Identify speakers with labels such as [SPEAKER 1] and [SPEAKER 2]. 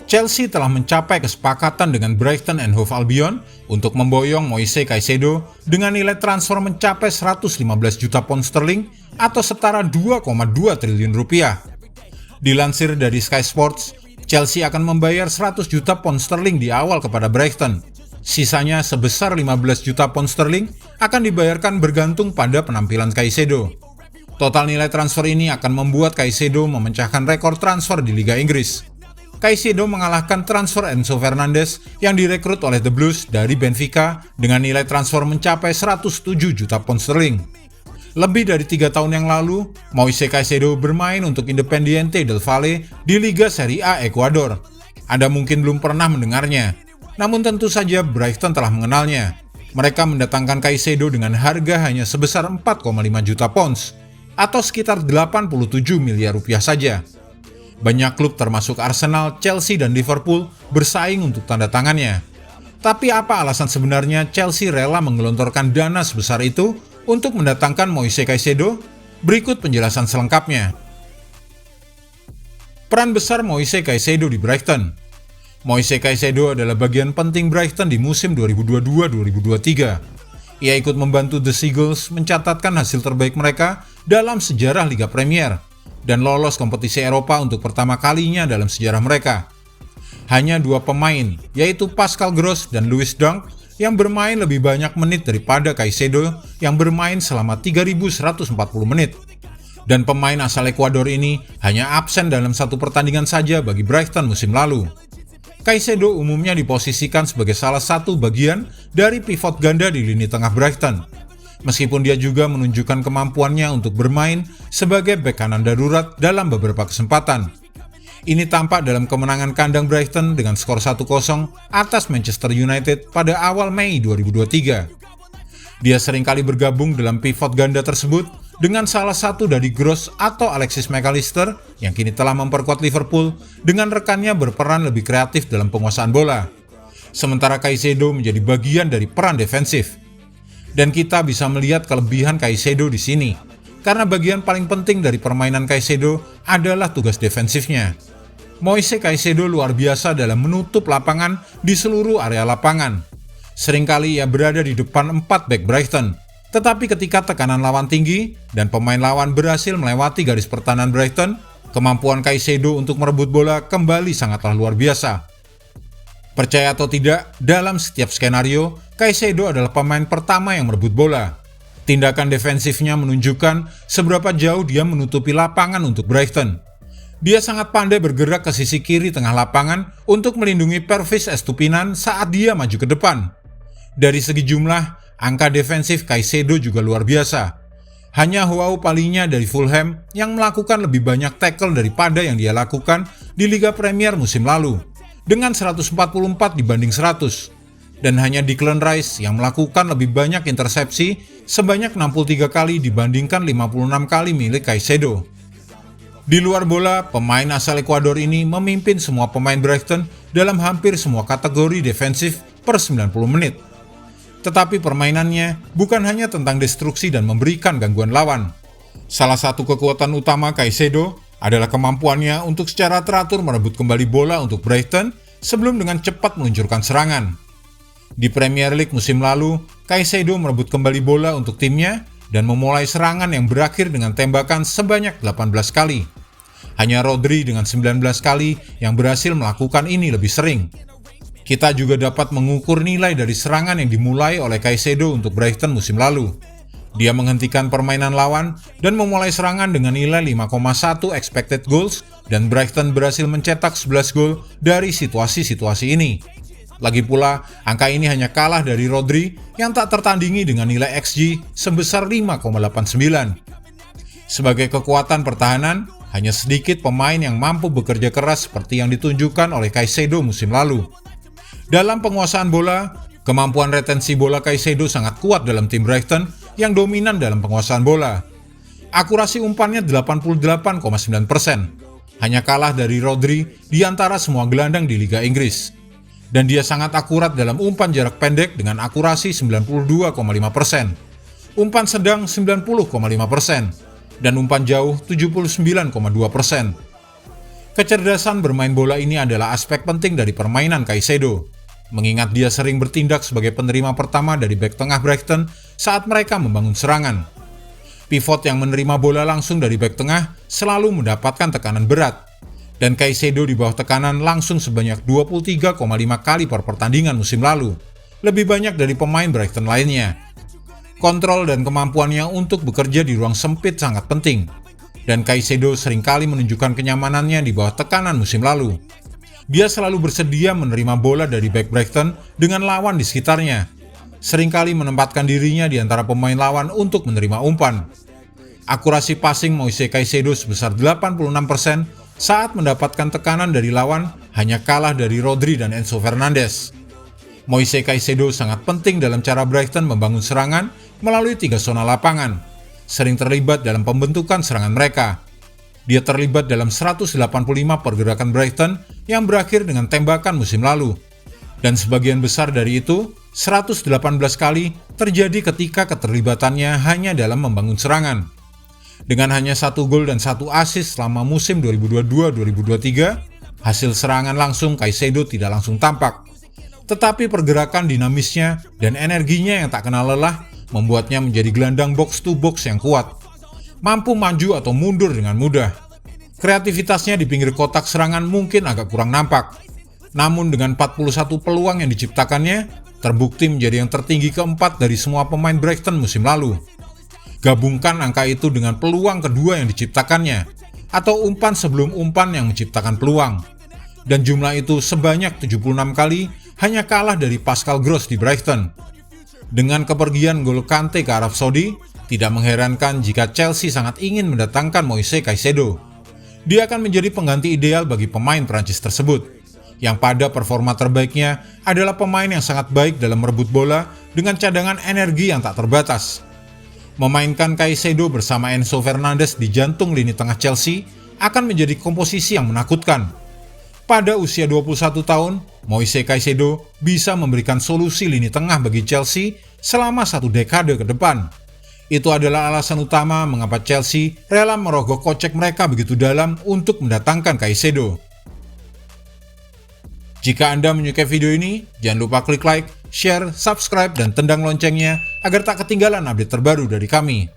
[SPEAKER 1] Chelsea telah mencapai kesepakatan dengan Brighton and Hove Albion untuk memboyong Moise Caicedo dengan nilai transfer mencapai 115 juta pound sterling atau setara 2,2 triliun rupiah. Dilansir dari Sky Sports, Chelsea akan membayar 100 juta pound sterling di awal kepada Brighton. Sisanya sebesar 15 juta pound sterling akan dibayarkan bergantung pada penampilan Caicedo. Total nilai transfer ini akan membuat Caicedo memecahkan rekor transfer di Liga Inggris. Caicedo mengalahkan transfer Enzo Fernandez yang direkrut oleh The Blues dari Benfica dengan nilai transfer mencapai 107 juta pound sterling. Lebih dari 3 tahun yang lalu, Moise Caicedo bermain untuk Independiente del Valle di Liga Serie A Ekuador. Anda mungkin belum pernah mendengarnya, namun tentu saja Brighton telah mengenalnya. Mereka mendatangkan Caicedo dengan harga hanya sebesar 4,5 juta pounds atau sekitar 87 miliar rupiah saja. Banyak klub termasuk Arsenal, Chelsea, dan Liverpool bersaing untuk tanda tangannya. Tapi apa alasan sebenarnya Chelsea rela menggelontorkan dana sebesar itu untuk mendatangkan Moise Caicedo? Berikut penjelasan selengkapnya. Peran besar Moise Caicedo di Brighton. Moise Caicedo adalah bagian penting Brighton di musim 2022-2023. Ia ikut membantu The Seagulls mencatatkan hasil terbaik mereka dalam sejarah Liga Premier dan lolos kompetisi Eropa untuk pertama kalinya dalam sejarah mereka. Hanya 2 pemain, yaitu Pascal Gross dan Lewis Dunk, yang bermain lebih banyak menit daripada Caicedo yang bermain selama 3.140 menit. Dan pemain asal Ekuador ini hanya absen dalam 1 pertandingan saja bagi Brighton musim lalu. Caicedo umumnya diposisikan sebagai salah satu bagian dari pivot ganda di lini tengah Brighton. Meskipun dia juga menunjukkan kemampuannya untuk bermain sebagai bek kanan darurat dalam beberapa kesempatan. Ini tampak dalam kemenangan kandang Brighton dengan skor 1-0 atas Manchester United pada awal Mei 2023. Dia seringkali bergabung dalam pivot ganda tersebut dengan salah satu dari Gross atau Alexis McAllister yang kini telah memperkuat Liverpool dengan rekannya berperan lebih kreatif dalam penguasaan bola. Sementara Caicedo menjadi bagian dari peran defensif. Dan kita bisa melihat kelebihan Caicedo di sini, karena bagian paling penting dari permainan Caicedo adalah tugas defensifnya. Moise Caicedo luar biasa dalam menutup lapangan di seluruh area lapangan. Seringkali ia berada di depan 4 bek Brighton. Tetapi ketika tekanan lawan tinggi dan pemain lawan berhasil melewati garis pertahanan Brighton, kemampuan Caicedo untuk merebut bola kembali sangatlah luar biasa. Percaya atau tidak, dalam setiap skenario, Caicedo adalah pemain pertama yang merebut bola. Tindakan defensifnya menunjukkan seberapa jauh dia menutupi lapangan untuk Brighton. Dia sangat pandai bergerak ke sisi kiri tengah lapangan untuk melindungi Pervis Estupinan saat dia maju ke depan. Dari segi jumlah, angka defensif Caicedo juga luar biasa. Hanya Joao Palhinha dari Fulham yang melakukan lebih banyak tackle daripada yang dia lakukan di Liga Premier musim lalu, dengan 144 dibanding 100. Dan hanya Declan Rice yang melakukan lebih banyak intersepsi sebanyak 63 kali dibandingkan 56 kali milik Caicedo. Di luar bola, pemain asal Ekuador ini memimpin semua pemain Brighton dalam hampir semua kategori defensif per 90 menit. Tetapi permainannya bukan hanya tentang destruksi dan memberikan gangguan lawan. Salah satu kekuatan utama Caicedo adalah kemampuannya untuk secara teratur merebut kembali bola untuk Brighton sebelum dengan cepat meluncurkan serangan. Di Premier League musim lalu, Caicedo merebut kembali bola untuk timnya dan memulai serangan yang berakhir dengan tembakan sebanyak 18 kali. Hanya Rodri dengan 19 kali yang berhasil melakukan ini lebih sering. Kita juga dapat mengukur nilai dari serangan yang dimulai oleh Caicedo untuk Brighton musim lalu. Dia menghentikan permainan lawan dan memulai serangan dengan nilai 5,1 expected goals dan Brighton berhasil mencetak 11 gol dari situasi-situasi ini. Lagi pula, angka ini hanya kalah dari Rodri yang tak tertandingi dengan nilai XG sebesar 5,89. Sebagai kekuatan pertahanan, hanya sedikit pemain yang mampu bekerja keras seperti yang ditunjukkan oleh Caicedo musim lalu. Dalam penguasaan bola, kemampuan retensi bola Caicedo sangat kuat dalam tim Brighton yang dominan dalam penguasaan bola. Akurasi umpannya 88,9%, hanya kalah dari Rodri di antara semua gelandang di Liga Inggris. Dan dia sangat akurat dalam umpan jarak pendek dengan akurasi 92,5%, umpan sedang 90,5%, dan umpan jauh 79,2%. Kecerdasan bermain bola ini adalah aspek penting dari permainan Caicedo, mengingat dia sering bertindak sebagai penerima pertama dari bek tengah Brighton saat mereka membangun serangan. Pivot yang menerima bola langsung dari bek tengah selalu mendapatkan tekanan berat, dan Caicedo di bawah tekanan langsung sebanyak 23,5 kali per pertandingan musim lalu, lebih banyak dari pemain Brighton lainnya. Kontrol dan kemampuannya untuk bekerja di ruang sempit sangat penting, dan Caicedo seringkali menunjukkan kenyamanannya di bawah tekanan musim lalu. Dia selalu bersedia menerima bola dari bek Brighton dengan lawan di sekitarnya, seringkali menempatkan dirinya di antara pemain lawan untuk menerima umpan. Akurasi passing Moise Caicedo sebesar 86% saat mendapatkan tekanan dari lawan hanya kalah dari Rodri dan Enzo Fernandez. Moise Caicedo sangat penting dalam cara Brighton membangun serangan melalui 3 zona lapangan, sering terlibat dalam pembentukan serangan mereka. Dia terlibat dalam 185 pergerakan Brighton yang berakhir dengan tembakan musim lalu. Dan sebagian besar dari itu, 118 kali terjadi ketika keterlibatannya hanya dalam membangun serangan. Dengan hanya 1 gol dan 1 assist selama musim 2022-2023, hasil serangan langsung Caicedo tidak langsung tampak. Tetapi pergerakan dinamisnya dan energinya yang tak kenal lelah membuatnya menjadi gelandang box to box yang kuat, mampu maju atau mundur dengan mudah. Kreativitasnya di pinggir kotak serangan mungkin agak kurang nampak, namun dengan 41 peluang yang diciptakannya, terbukti menjadi yang tertinggi keempat dari semua pemain Brighton musim lalu. Gabungkan angka itu dengan peluang kedua yang diciptakannya, atau umpan sebelum umpan yang menciptakan peluang, dan jumlah itu sebanyak 76 kali hanya kalah dari Pascal Gross di Brighton. Dengan kepergian N'Golo Kante ke Arab Saudi, tidak mengherankan jika Chelsea sangat ingin mendatangkan Moise Caicedo. Dia akan menjadi pengganti ideal bagi pemain Prancis tersebut, yang pada performa terbaiknya adalah pemain yang sangat baik dalam merebut bola dengan cadangan energi yang tak terbatas. Memainkan Caicedo bersama Enzo Fernandez di jantung lini tengah Chelsea akan menjadi komposisi yang menakutkan. Pada usia 21 tahun, Moise Caicedo bisa memberikan solusi lini tengah bagi Chelsea selama 1 dekade ke depan. Itu adalah alasan utama mengapa Chelsea rela merogoh kocek mereka begitu dalam untuk mendatangkan Caicedo. Jika Anda menyukai video ini, jangan lupa klik like, share, subscribe, dan tendang loncengnya agar tak ketinggalan update terbaru dari kami.